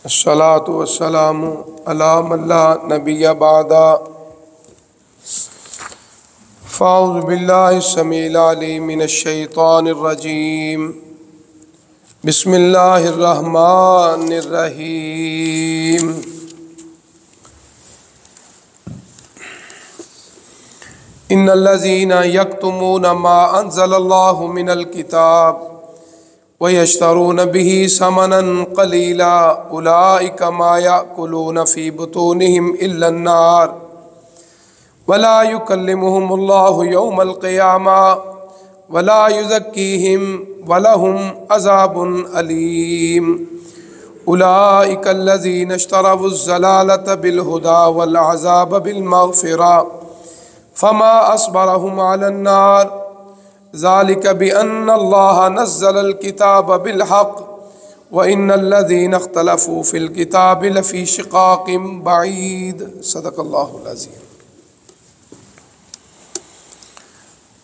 الصلاۃ والسلام علی من لا نبی بعد فاعوذ باللہ السمیع العلیم من الشیطان الرجیم بسم اللہ الرحمن الرحیم ان الذین یکتمون ما انزل اللہ من الکتاب وَيَشْتَرُونَ بِهِ ثَمَنًا قَلِيلًا أُولَٰئِكَ مَا يَأْكُلُونَ فِي بُطُونِهِمْ إِلَّا النَّارَ وَلَا يُكَلِّمُهُمُ اللَّهُ يَوْمَ الْقِيَامَةِ وَلَا يُزَكِّيهِمْ وَلَهُمْ عَذَابٌ أَلِيمٌ أُولَٰئِكَ الَّذِينَ اشْتَرَوُا الضَّلَالَةَ بِالْهُدَىٰ وَالْعَذَابَ بِالْمَغْفِرَةِ فَمَا أَصْبَرَهُمْ عَلَى النَّارِ ذلك بأن الله نزل الكتاب بالحق وإن الذين اختلفوا في الكتاب لفي شقاق بعيد صدق الله العظيم۔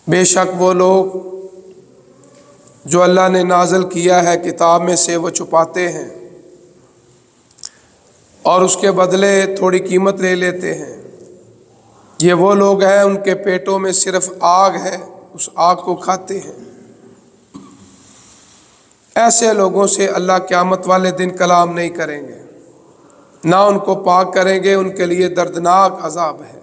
بے شک وہ لوگ جو اللہ نے نازل کیا ہے کتاب میں سے وہ چھپاتے ہیں اور اس کے بدلے تھوڑی قیمت لے لیتے ہیں، یہ وہ لوگ ہیں ان کے پیٹوں میں صرف آگ ہے، اس آگ کو کھاتے ہیں۔ ایسے لوگوں سے اللہ قیامت والے دن کلام نہیں کریں گے، نہ ان کو پاک کریں گے، ان کے لیے دردناک عذاب ہے۔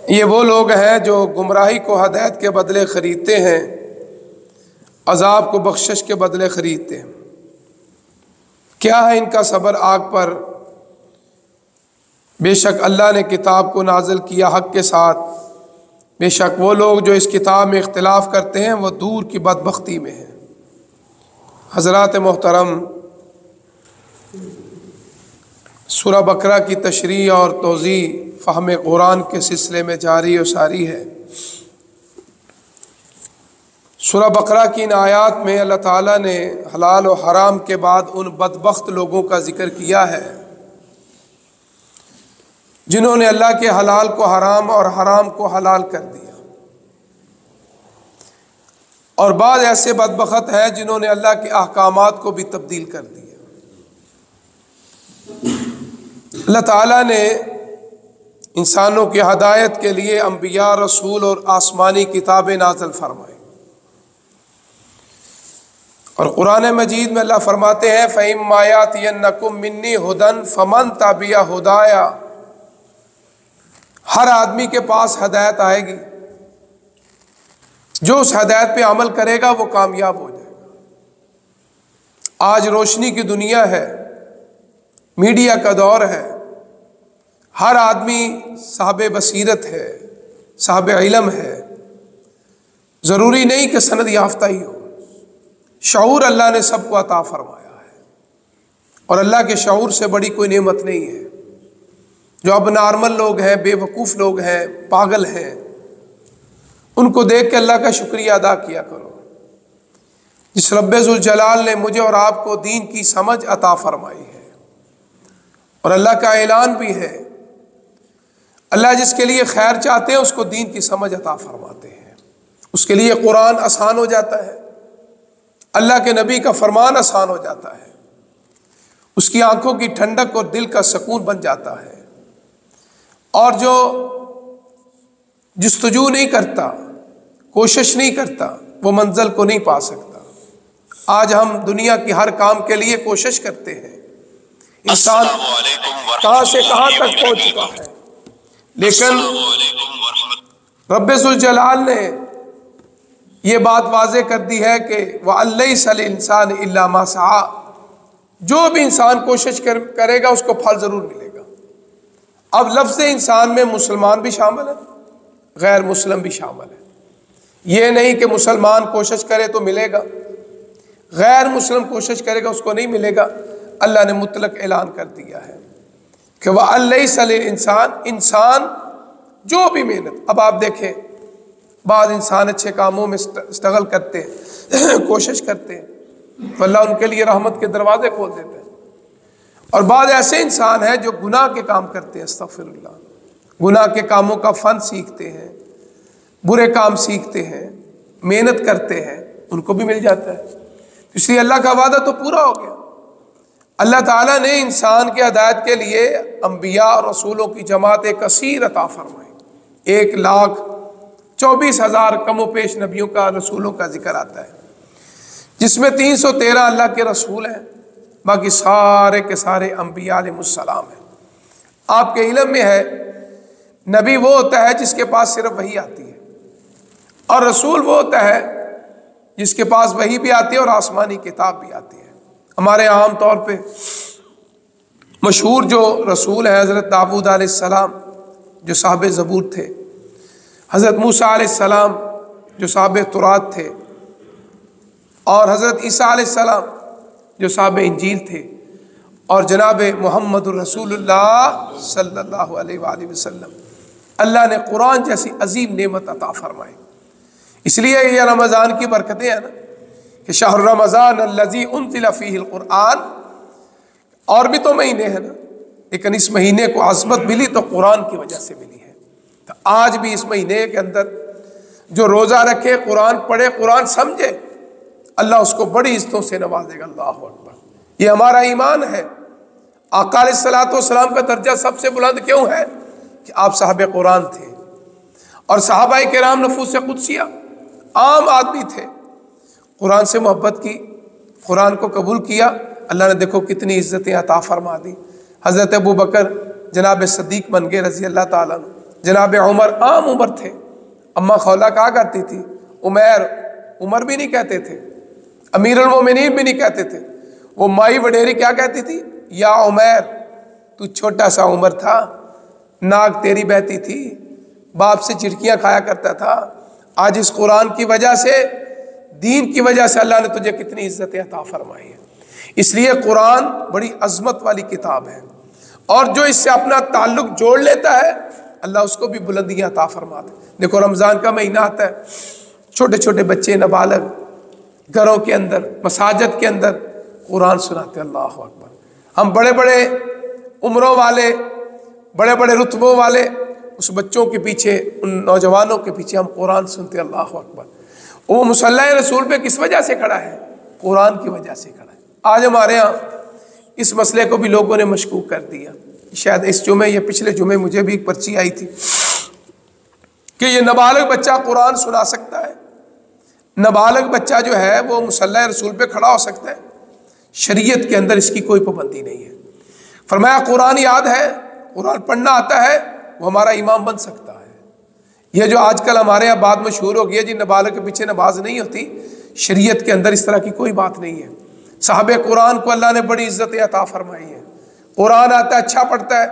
یہ وہ لوگ ہیں جو گمراہی کو ہدایت کے بدلے خریدتے ہیں، عذاب کو بخشش کے بدلے خریدتے ہیں۔ کیا ہے ان کا صبر آگ پر؟ بے شک اللہ نے کتاب کو نازل کیا حق کے ساتھ، بے شک وہ لوگ جو اس کتاب میں اختلاف کرتے ہیں وہ دور کی بدبختی میں ہیں۔ حضرات محترم، سورہ بقرہ کی تشریح اور توضیح فہم قرآن کے سلسلے میں جاری و ساری ہے۔ سورہ بقرہ کی ان آیات میں اللہ تعالیٰ نے حلال و حرام کے بعد ان بدبخت لوگوں کا ذکر کیا ہے جنہوں نے اللہ کے حلال کو حرام اور حرام کو حلال کر دیا، اور بعض ایسے بدبخت ہیں جنہوں نے اللہ کے احکامات کو بھی تبدیل کر دیا۔ اللہ تعالیٰ نے انسانوں کی ہدایت کے لیے انبیاء، رسول اور آسمانی کتابیں نازل فرمائی، اور قرآن مجید میں اللہ فرماتے ہیں فَإِمَّا يَأْتِيَنَّكُم مِّنِّي هُدًى فَمَن تَبِعَ هُدَايَ، ہر آدمی کے پاس ہدایت آئے گی، جو اس ہدایت پہ عمل کرے گا وہ کامیاب ہو جائے گا۔ آج روشنی کی دنیا ہے، میڈیا کا دور ہے، ہر آدمی صاحب بصیرت ہے، صاحب علم ہے، ضروری نہیں کہ سند یافتہ ہی ہو۔ شعور اللہ نے سب کو عطا فرمایا ہے، اور اللہ کے شعور سے بڑی کوئی نعمت نہیں ہے۔ جو اب نارمل لوگ ہیں، بے وقوف لوگ ہیں، پاگل ہیں، ان کو دیکھ کے اللہ کا شکریہ ادا کیا کرو۔ جس رب ذوالجلال نے مجھے اور آپ کو دین کی سمجھ عطا فرمائی ہے، اور اللہ کا اعلان بھی ہے، اللہ جس کے لیے خیر چاہتے ہیں اس کو دین کی سمجھ عطا فرماتے ہیں، اس کے لیے قرآن آسان ہو جاتا ہے، اللہ کے نبی کا فرمان آسان ہو جاتا ہے، اس کی آنکھوں کی ٹھنڈک اور دل کا سکون بن جاتا ہے۔ اور جو جستجو نہیں کرتا، کوشش نہیں کرتا، وہ منزل کو نہیں پا سکتا۔ آج ہم دنیا کی ہر کام کے لیے کوشش کرتے ہیں، انسان کہاں سے کہاں تک پہنچ چکا ہے، لیکن رب ذوالجلال نے یہ بات واضح کر دی ہے کہ وَأَن لَّيْسَ لِلْإِنسَانِ إِلَّا مَا سَعَىٰ، جو بھی انسان کوشش کرے گا اس کو پھل ضرور ملے گا۔ اب لفظ انسان میں مسلمان بھی شامل ہے، غیر مسلم بھی شامل ہے۔ یہ نہیں کہ مسلمان کوشش کرے تو ملے گا، غیر مسلم کوشش کرے گا اس کو نہیں ملے گا۔ اللہ نے مطلق اعلان کر دیا ہے کہ وَأَن لَّيْسَ لِلْإِنسَانِ، انسان جو بھی محنت، اب آپ دیکھیں بعض انسان اچھے کاموں میں اسٹرگل کرتے ہیں، کوشش کرتے ہیں، تو اللہ ان کے لیے رحمت کے دروازے کھول دیتے ہیں، اور بعض ایسے انسان ہیں جو گناہ کے کام کرتے ہیں، استغفر اللہ، گناہ کے کاموں کا فن سیکھتے ہیں، برے کام سیکھتے ہیں، محنت کرتے ہیں، ان کو بھی مل جاتا ہے۔ اس لیے اللہ کا وعدہ تو پورا ہو گیا۔ اللہ تعالیٰ نے انسان کے ہدایت کے لیے انبیاء اور رسولوں کی جماعت کثیر عطا فرمائی۔ 1,24,000 کم و پیش نبیوں کا، رسولوں کا ذکر آتا ہے، جس میں 313 اللہ کے رسول ہیں، باقی سارے کے سارے انبیاء علیہ السلام ہیں۔ آپ کے علم میں ہے نبی وہ ہوتا ہے جس کے پاس صرف وحی آتی ہے، اور رسول وہ ہوتا ہے جس کے پاس وحی بھی آتی ہے اور آسمانی کتاب بھی آتی ہے۔ ہمارے عام طور پہ مشہور جو رسول ہیں حضرت داؤد علیہ السلام جو صاحب زبور تھے، حضرت موسیٰ علیہ السلام جو صاحب تورات تھے، اور حضرت عیسیٰ علیہ السلام جو صاحب انجیل تھے، اور جناب محمد الرسول اللہ صلی اللہ علیہ وآلہ وسلم۔ اللہ نے قرآن جیسی عظیم نعمت عطا فرمائی۔ اس لیے یہ رمضان کی برکتیں ہیں نا کہ شہر رمضان الذی انزل فیہ القرآن، اور بھی تو مہینے ہیں نا، لیکن اس مہینے کو عظمت ملی تو قرآن کی وجہ سے ملی ہے۔ تو آج بھی اس مہینے کے اندر جو روزہ رکھے، قرآن پڑھے، قرآن سمجھے، اللہ اس کو بڑی عزتوں سے نوازے گا۔ اللہ اکبر، یہ ہمارا ایمان ہے۔ آقا علیہ الصلوۃ والسلام کا درجہ سب سے بلند کیوں ہے؟ کہ آپ صاحب قرآن تھے، اور صحابہ کرام نفوس قدسیہ عام آدمی تھے، قرآن سے محبت کی، قرآن کو قبول کیا، اللہ نے دیکھو کتنی عزتیں عطا فرما دی۔ حضرت ابو بکر جناب صدیق بن گئے رضی اللہ تعالیٰ عنہ، جناب عمر عام عمر تھے، اماں خولہ کہا کرتی تھی عمیر، عمر بھی نہیں کہتے تھے، امیر المومنین بھی نہیں کہتے تھے، وہ مائی وڈیری کیا کہتی تھی؟ یا عمیر، تو چھوٹا سا عمر تھا، ناک تیری بہتی تھی، باپ سے چڑکیاں کھایا کرتا تھا، آج اس قرآن کی وجہ سے، دین کی وجہ سے اللہ نے تجھے کتنی عزتیں عطا فرمائی ہیں۔ اس لیے قرآن بڑی عظمت والی کتاب ہے، اور جو اس سے اپنا تعلق جوڑ لیتا ہے اللہ اس کو بھی بلندیاں عطا فرماتا ہے۔ دیکھو رمضان کا مہینہ آتا ہے، چھوٹے چھوٹے بچے نابالغ گھروں کے اندر، مساجد کے اندر قرآن سناتے، اللہ اکبر۔ ہم بڑے بڑے عمروں والے، بڑے بڑے رتبوں والے، اس بچوں کے پیچھے، ان نوجوانوں کے پیچھے ہم قرآن سنتے، اللہ اکبر۔ وہ مصلی رسول پہ کس وجہ سے کھڑا ہے؟ قرآن کی وجہ سے کھڑا ہے۔ آج ہمارے ہاں اس مسئلے کو بھی لوگوں نے مشکوک کر دیا، شاید اس جمعے یا پچھلے جمعے مجھے بھی ایک پرچی آئی تھی کہ یہ نابالغ بچہ قرآن سنا سکتا ہے، نابالغ بچہ جو ہے وہ مصلی رسول پہ کھڑا ہو سکتا ہے۔ شریعت کے اندر اس کی کوئی پابندی نہیں ہے۔ فرمایا قرآن یاد ہے، قرآن پڑھنا آتا ہے، وہ ہمارا امام بن سکتا ہے۔ یہ جو آج کل ہمارے یہاں بات مشہور ہو گئی ہے جی نابالغ کے پیچھے نماز نہیں ہوتی، شریعت کے اندر اس طرح کی کوئی بات نہیں ہے۔ صحابہ قرآن کو اللہ نے بڑی عزت عطا فرمائی ہے، قرآن آتا ہے، اچھا پڑھتا ہے،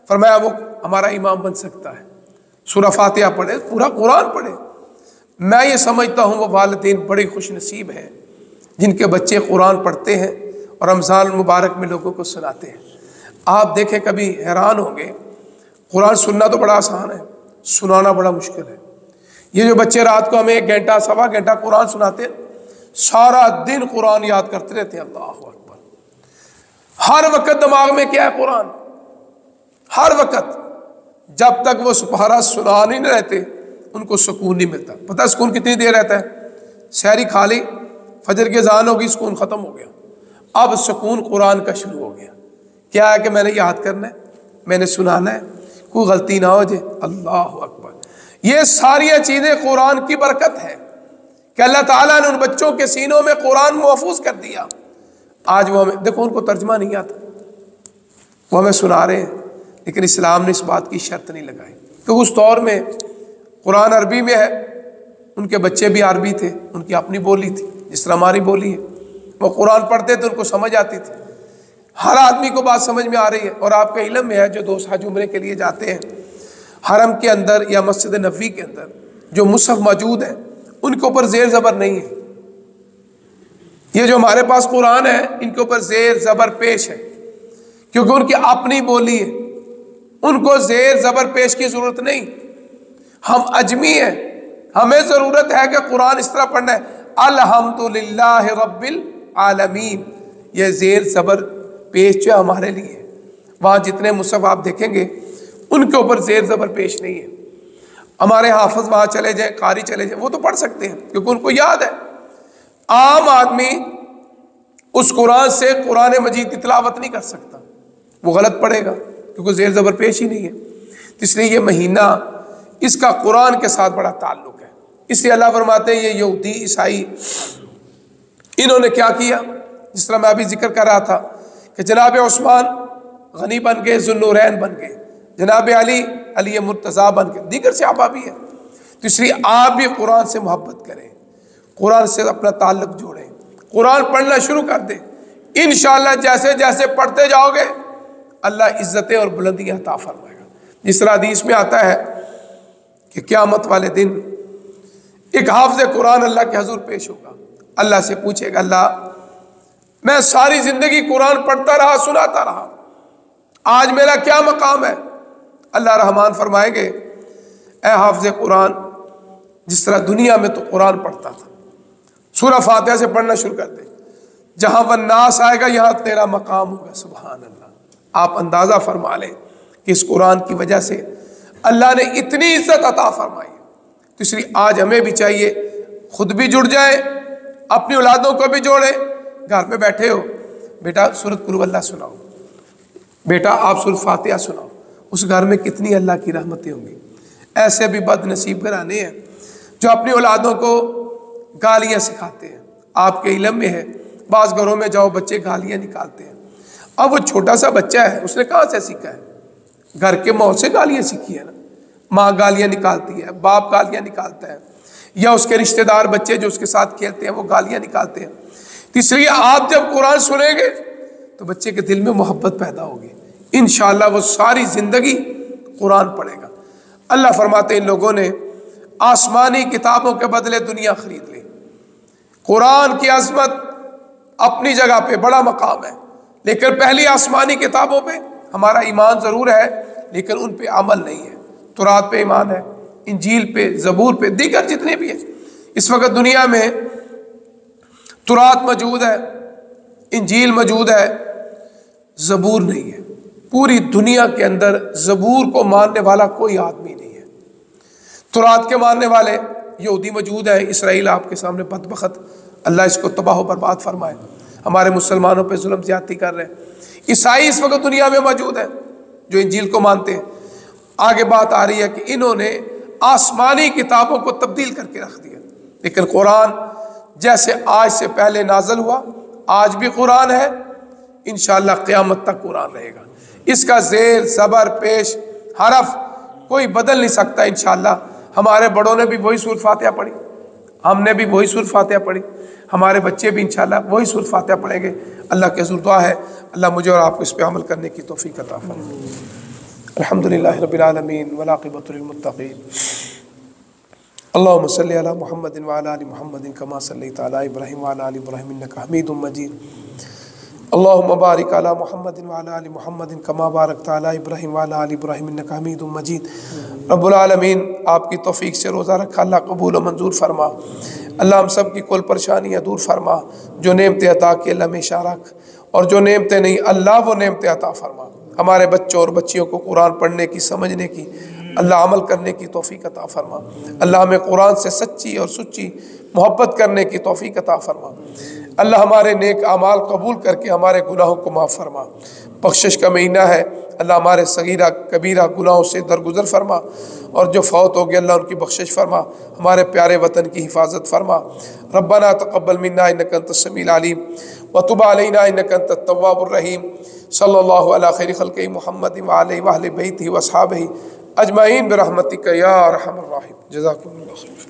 فرمایا وہ ہمارا امام بن سکتا ہے۔ سورہ فاتحہ پڑھے، پورا قرآن پڑھے۔ میں یہ سمجھتا ہوں وہ والدین بڑے خوش نصیب ہیں جن کے بچے قرآن پڑھتے ہیں اور رمضان المبارک میں لوگوں کو سناتے ہیں۔ آپ دیکھیں کبھی حیران ہوں گے، قرآن سننا تو بڑا آسان ہے، سنانا بڑا مشکل ہے۔ یہ جو بچے رات کو ہمیں 1 گھنٹہ سوا گھنٹہ قرآن سناتے ہیں، سارا دن قرآن یاد کرتے رہتے ہیں، اللہ اکبر۔ ہر وقت دماغ میں کیا ہے؟ قرآن، ہر وقت۔ جب تک وہ سپارہ سنا نہیں رہتے ان کو سکون نہیں ملتا۔ پتہ سکون کتنی دیر رہتا ہے؟ سحری کھا لی، فجر کی اذان ہوگی، سکون ختم ہو گیا، اب سکون قرآن کا شروع ہو گیا۔ کیا ہے کہ میں نے یاد کرنا ہے، میں نے سنانا ہے، کوئی غلطی نہ ہو جائے، اللہ اکبر۔ یہ ساری چیزیں قرآن کی برکت ہے کہ اللہ تعالیٰ نے ان بچوں کے سینوں میں قرآن محفوظ کر دیا۔ آج وہ ہمیں دیکھو، ان کو ترجمہ نہیں آتا، وہ ہمیں سنا رہے ہیں، لیکن اسلام نے اس بات کی شرط نہیں لگائی کہ اس دور میں قرآن عربی میں ہے، ان کے بچے بھی عربی تھے، ان کی اپنی بولی تھی جس طرح ہماری بولی ہے، وہ قرآن پڑھتے تھے، ان کو سمجھ آتی تھی، ہر آدمی کو بات سمجھ میں آ رہی ہے۔ اور آپ کے علم میں ہے جو دوست حج عمرے کے لیے جاتے ہیں، حرم کے اندر یا مسجد نبوی کے اندر جو مصحف موجود ہیں ان کے اوپر زیر زبر نہیں ہے۔ یہ جو ہمارے پاس قرآن ہے ان کے اوپر زیر زبر پیش ہے، کیونکہ ان کی اپنی بولی ہے، ان کو زیر زبر پیش کی ضرورت نہیں۔ ہم اجمی ہیں، ہمیں ضرورت ہے کہ قرآن اس طرح پڑھنا ہے، الحمدللہ رب العالمین۔ یہ زیر زبر پیش جو ہمارے لیے ہے، وہاں جتنے مصحف آپ دیکھیں گے ان کے اوپر زیر زبر پیش نہیں ہے۔ ہمارے حافظ وہاں چلے جائیں، قاری چلے جائیں، وہ تو پڑھ سکتے ہیں کیونکہ ان کو یاد ہے۔ عام آدمی اس قرآن سے قرآن مجید کی تلاوت نہیں کر سکتا، وہ غلط پڑھے گا کیونکہ زیر زبر پیش ہی نہیں ہے۔ اس لیے یہ مہینہ اس کا قرآن کے ساتھ بڑا تعلق ہے۔ اس لیے اللہ فرماتے ہیں یہ یہودی عیسائی انہوں نے کیا کیا، جس طرح میں ابھی ذکر کر رہا تھا کہ جناب عثمان غنی بن گئے، ذو النورین بن گئے، جناب علی مرتضیٰ بن گئے، دیگر صحابہ بھی ہیں۔ تو اس لیے آپ بھی قرآن سے محبت کریں، قرآن سے اپنا تعلق جوڑیں، قرآن پڑھنا شروع کر دیں۔ انشاءاللہ جیسے جیسے پڑھتے جاؤ گے اللہ عزتیں اور بلندیاں عطا فرمائے گا۔ جس طرح حدیث میں آتا ہے کہ قیامت والے دن ایک حافظ قرآن اللہ کے حضور پیش ہوگا، اللہ سے پوچھے گا اللہ میں ساری زندگی قرآن پڑھتا رہا، سناتا رہا، آج میرا کیا مقام ہے؟ اللہ رحمان فرمائیں گے اے حافظ قرآن، جس طرح دنیا میں تو قرآن پڑھتا تھا، سورہ فاتحہ سے پڑھنا شروع کر دے، جہاں والناس آئے گا یہاں تیرا مقام ہوگا۔ سبحان اللہ، آپ اندازہ فرما لیں کہ اس قرآن کی وجہ سے اللہ نے اتنی عزت عطا فرمائی ہے۔ تو اس لیے آج ہمیں بھی چاہیے خود بھی جڑ جائیں، اپنی اولادوں کو بھی جوڑیں۔ گھر میں بیٹھے ہو، بیٹا سورۃ قل اللہ سناؤ، بیٹا آپ سورۃ فاتحہ سناؤ، اس گھر میں کتنی اللہ کی رحمتیں ہوں گی۔ ایسے بھی بد نصیب گھرانے ہیں جو اپنی اولادوں کو گالیاں سکھاتے ہیں۔ آپ کے علم میں ہے بعض گھروں میں جاؤ بچے گالیاں نکالتے ہیں، اب وہ چھوٹا سا بچہ ہے، اس نے کہاں سے سیکھا ہے؟ گھر کے ماحول سے گالیاں سیکھی ہے نا، ماں گالیاں نکالتی ہے، باپ گالیاں نکالتا ہے، یا اس کے رشتہ دار بچے جو اس کے ساتھ کھیلتے ہیں وہ گالیاں نکالتے ہیں۔ اس لیے آپ جب قرآن سنیں گے تو بچے کے دل میں محبت پیدا ہوگی، انشاءاللہ وہ ساری زندگی قرآن پڑھے گا۔ اللہ فرماتے ہیں ان لوگوں نے آسمانی کتابوں کے بدلے دنیا خرید لی۔ قرآن کی عظمت اپنی جگہ پہ بڑا مقام ہے، لیکن پہلی آسمانی کتابوں پہ ہمارا ایمان ضرور ہے لیکن ان پہ عمل نہیں ہے۔ تورات پہ ایمان ہے، انجیل پہ، زبور پہ، دیگر جتنے بھی ہیں۔ اس وقت دنیا میں تورات موجود ہے، انجیل موجود ہے، زبور نہیں ہے۔ پوری دنیا کے اندر زبور کو ماننے والا کوئی آدمی نہیں ہے۔ تورات کے ماننے والے یہودی موجود ہیں، اسرائیل آپ کے سامنے بدبخت، اللہ اس کو تباہ و برباد فرمائے، ہمارے مسلمانوں پہ ظلم زیادتی کر رہے ہیں۔ عیسائی اس وقت دنیا میں موجود ہیں جو انجیل کو مانتے ہیں۔ آگے بات آ رہی ہے کہ انہوں نے آسمانی کتابوں کو تبدیل کر کے رکھ دیا، لیکن قرآن جیسے آج سے پہلے نازل ہوا آج بھی قرآن ہے، انشاءاللہ قیامت تک قرآن رہے گا۔ اس کا زیر زبر پیش حرف کوئی بدل نہیں سکتا۔ انشاءاللہ ہمارے بڑوں نے بھی وہی سورۃ فاتحہ پڑھی، ہم نے بھی وہی سورۃ فاتحہ پڑھی، ہمارے بچے بھی انشاءاللہ وہی سورۃ فاتحہ پڑھیں گے۔ اللہ کے حضور دعا ہے اللہ مجھے اور آپ کو اس پہ عمل کرنے کی توفیق عطا فرمائے۔ الحمدللہ رب العالمین والعاقبۃ للمتقین، اللهم صل على محمد وعلى آل محمد كما صليت على إبراهيم وعلى آل إبراهيم إنك حميد مجيد، اللهم بارك على محمد وعلى آل محمد كما باركت على إبراهيم وعلى آل إبراهيم إنك حميد مجيد۔ رب العالمین آپ کی توفیق سے روزہ رکھا اللہ قبول و منظور فرما، اللہ ہم سب کی کل پریشانیاں دور فرما، جو نعمتیں عطا کی اللہ ہمیشہ رکھ، اور جو نعمتیں نہیں اللہ وہ نعمتیں عطا فرما۔ ہمارے بچوں اور بچیوں کو قرآن پڑھنے کی، سمجھنے کی، اللہ عمل کرنے کی توفیق عطا فرما۔ اللہ ہمیں قرآن سے سچی اور سچی محبت کرنے کی توفیق عطا فرما۔ اللہ ہمارے نیک اعمال قبول کر کے ہمارے گناہوں کو معاف فرما۔ بخشش کا مہینہ ہے، اللہ ہمارے صغیرہ کبیرہ گناہوں سے درگزر فرما، اور جو فوت ہو گئے اللہ ان کی بخشش فرما، ہمارے پیارے وطن کی حفاظت فرما۔ ربنا تقبل منا انک انت السمیع العلیم وتب علینا انک انت التواب الرحیم۔ صلی اللہ علی خیر خلق محمد وعلی اہل بیتہ واصحابہ اجمعین برحمتک یا ارحم الراحمین۔ جزاکم اللہ خیر۔